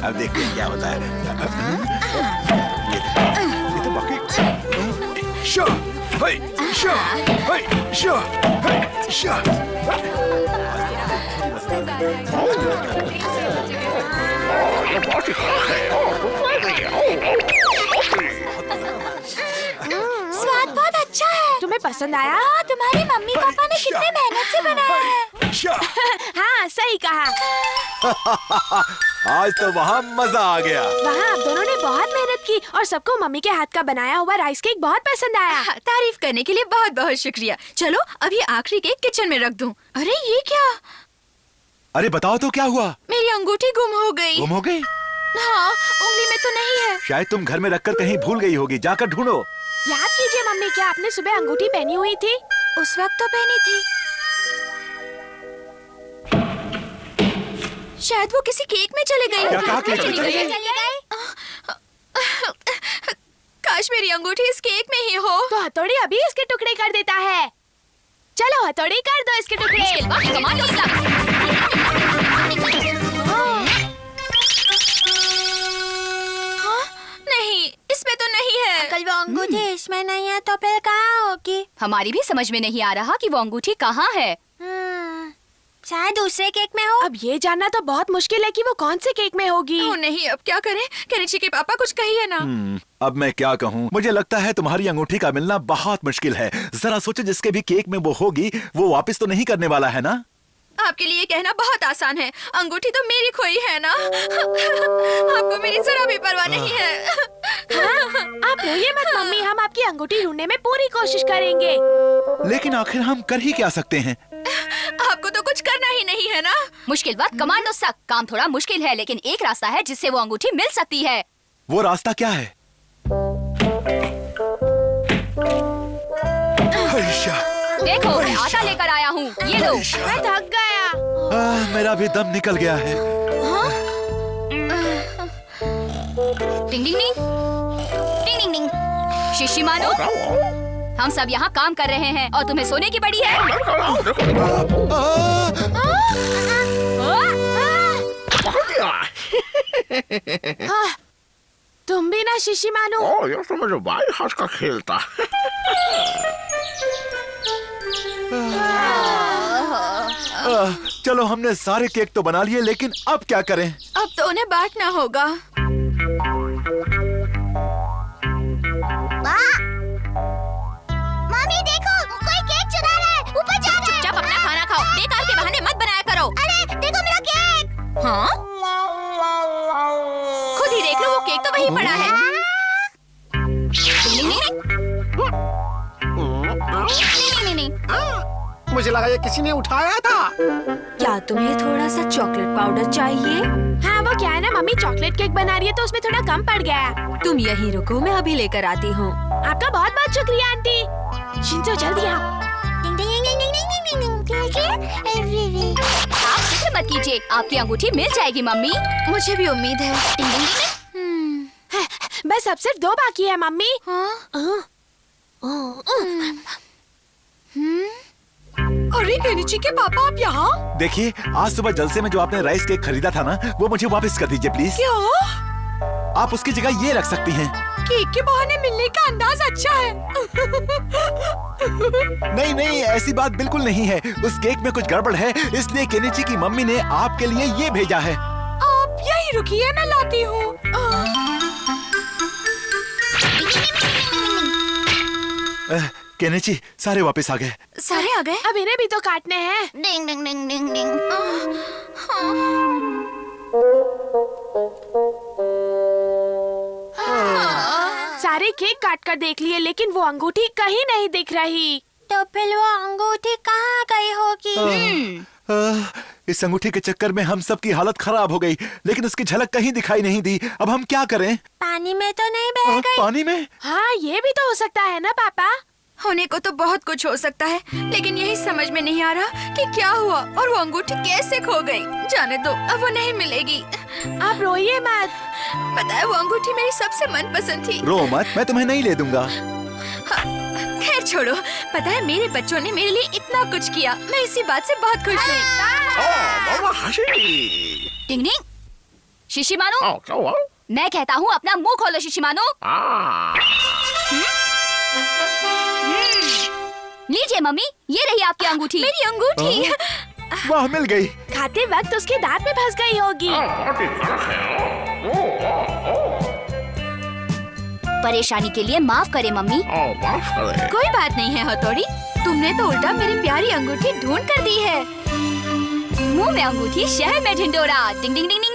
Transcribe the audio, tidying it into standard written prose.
अब देखते हैं क्या होता है। ये तो बाकी show hi show hi show hi show. स्वाद बहुत अच्छा है। तुम्हें पसंद आया? हाँ, तुम्हारी मम्मी पापा ने कितने मेहनत से बनाया है। हाँ, सही कहा। आज तो वहाँ मजा आ गया। वहाँ आप दोनों ने बहुत मेहनत की और सबको मम्मी के हाथ का बनाया हुआ राइस केक बहुत पसंद आया। तारीफ करने के लिए बहुत बहुत शुक्रिया। चलो अभी आखिरी केक किचन में रख दूं। अरे ये क्या? अरे बताओ तो क्या हुआ? मेरी अंगूठी गुम हो गई। गुम हो गई? हाँ, उंगली में तो नहीं है। शायद तुम घर में रखकर कहीं भूल गई होगी, जाकर ढूंढो। याद कीजिए मम्मी, क्या आपने सुबह अंगूठी पहनी हुई थी? उस वक्त तो पहनी थी। शायद वो किसी केक में चले गई। क्या कहा? केक में चले गई? काश मेरी अंगूठी इस केक में ही हो। तो हथौड़ी अभी इसके टुकड़े कर देता है। चलो हथौड़ी कर दो इसके टुकड़े। नहीं, इसमें तो नहीं है। अंकल वो अंगूठी इसमें नहीं है तो फिर कहाँ होगी? हमारी भी समझ में नहीं आ रहा कि वो अंगूठी कहाँ है। शायद दूसरे केक में हो। अब ये जानना तो बहुत मुश्किल है कि वो कौन से केक में होगी। ओह नहीं, अब क्या करें? केनिची के पापा कुछ कहिए ना। अब मैं क्या कहूँ? मुझे लगता है तुम्हारी अंगूठी का मिलना बहुत मुश्किल है। जरा सोचो, जिसके भी केक में वो होगी वो वापस तो नहीं करने वाला है ना? आपके लिए कहना बहुत आसान है। अंगूठी तो मेरी खोई है ना। आपको मेरी जरा भी परवाह नहीं है। हाँ, आप रोइए मत मम्मी, हम आपकी अंगूठी ढूंढने में पूरी कोशिश करेंगे। लेकिन आखिर हम कर ही क्या सकते हैं? आपको तो कुछ करना ही नहीं है ना। मुश्किल बात कमांडो सक। काम थोड़ा मुश्किल है, लेकिन एक रास्ता है जिससे वो अंगूठी मिल सकती है। वो रास्ता क्या है? देखो, मैं आटा लेकर आया हूँ, ये लो। मैं थक गया। मेरा भी दम निकल गया है। टिंग टिंग टिंग टिंग टिंग टिंग। शिशिमानो, हम सब यहाँ काम कर रहे हैं और तुम्हें सोने की पड़ी है। तुम भी ना शिशिमानो। ये तो मुझे बाई हाथ का खेल था। चलो, हमने सारे केक तो बना लिए, लेकिन अब क्या करें? अब तो उन्हें बांटना होगा। मम्मी देखो, कोई केक चुरा रहा है, ऊपर जा रहा है। चुपचाप अपना खाना खाओ, बेकार के बहाने मत बनाया करो। अरे देखो मेरा केक। हाँ? खुद ही देख लो, वो केक तो वहीं पड़ा है। मुझे लगा ये किसी ने उठाया था। क्या तुम्हें थोड़ा सा चॉकलेट पाउडर चाहिए? हाँ, वो क्या है ना मम्मी, चॉकलेट केक बना रही है तो उसमें थोड़ा कम पड़ गया। तुम यहीं रुको, मैं अभी लेकर आती हूँ। आपका बहुत बहुत शुक्रिया आंटी। शिंजो जल्दी आओ। आप फिक्र मत कीजिए, आपकी अंगूठी मिल जाएगी मम्मी। मुझे भी उम्मीद है। बस अब सिर्फ 2 बाकी है मम्मी। अरे केनिची के पापा, आप यहाँ? देखिए, आज सुबह जलसे में जो आपने राइस केक खरीदा था ना, वो मुझे वापस कर दीजिए प्लीज। क्या? आप उसकी जगह ये रख सकती हैं। केक के बहाने मिलने का अंदाज अच्छा है। नहीं नहीं, ऐसी बात बिल्कुल नहीं है। उस केक में कुछ गड़बड़ है, इसलिए केनिची की मम्मी ने आपके लिए ये भेजा है। आप यहीं रुकिए, मैं लाती हूँ। केनिची, सारे वापस आ गए। सारे आ गए? अब इन्हें भी तो काटने हैं। डिंग डिंग डिंग डिंग डिंग। सारे केक काट कर देख लिए, लेकिन वो अंगूठी कहीं नहीं दिख रही। तो फिर वो अंगूठी कहाँ गई होगी? इस अंगूठी के चक्कर में हम सब की हालत खराब हो गई, लेकिन उसकी झलक कहीं दिखाई नहीं दी। अब हम क्या करें? पानी में तो नहीं बह गई? पानी में? हाँ, ये भी तो हो सकता है ना पापा। होने को तो बहुत कुछ हो सकता है, लेकिन यही समझ में नहीं आ रहा कि क्या हुआ और वो अंगूठी कैसे खो गई। जाने दो, अब वो नहीं मिलेगी। आप रोइए मत। पता है, वो अंगूठी मेरी सबसे मनपसंद थी। रो मत, मैं तुम्हें नहीं ले दूंगा। खैर छोड़ो, पता है मेरे बच्चों ने मेरे लिए इतना कुछ किया, मैं इसी बात से बहुत खुश हूँ। टिंग टिंग। शिशिमानु, क्या हुआ? मैं कहता हूँ अपना मुंह खोलो शिशिमानु। लीजिए मम्मी, ये रही आपकी अंगूठी। मेरी अंगूठी। वाह, मिल गई। खाते वक्त उसके दांत में फंस गई होगी। परेशानी के लिए माफ करे मम्मी। माफ करे। कोई बात नहीं है हथौड़ी, तुमने तो उल्टा मेरी प्यारी अंगूठी ढूंढ कर दी है। मुंह में अंगूठी, शहर में ढिंडोरा। डिंग डिंग डिंग डिंग।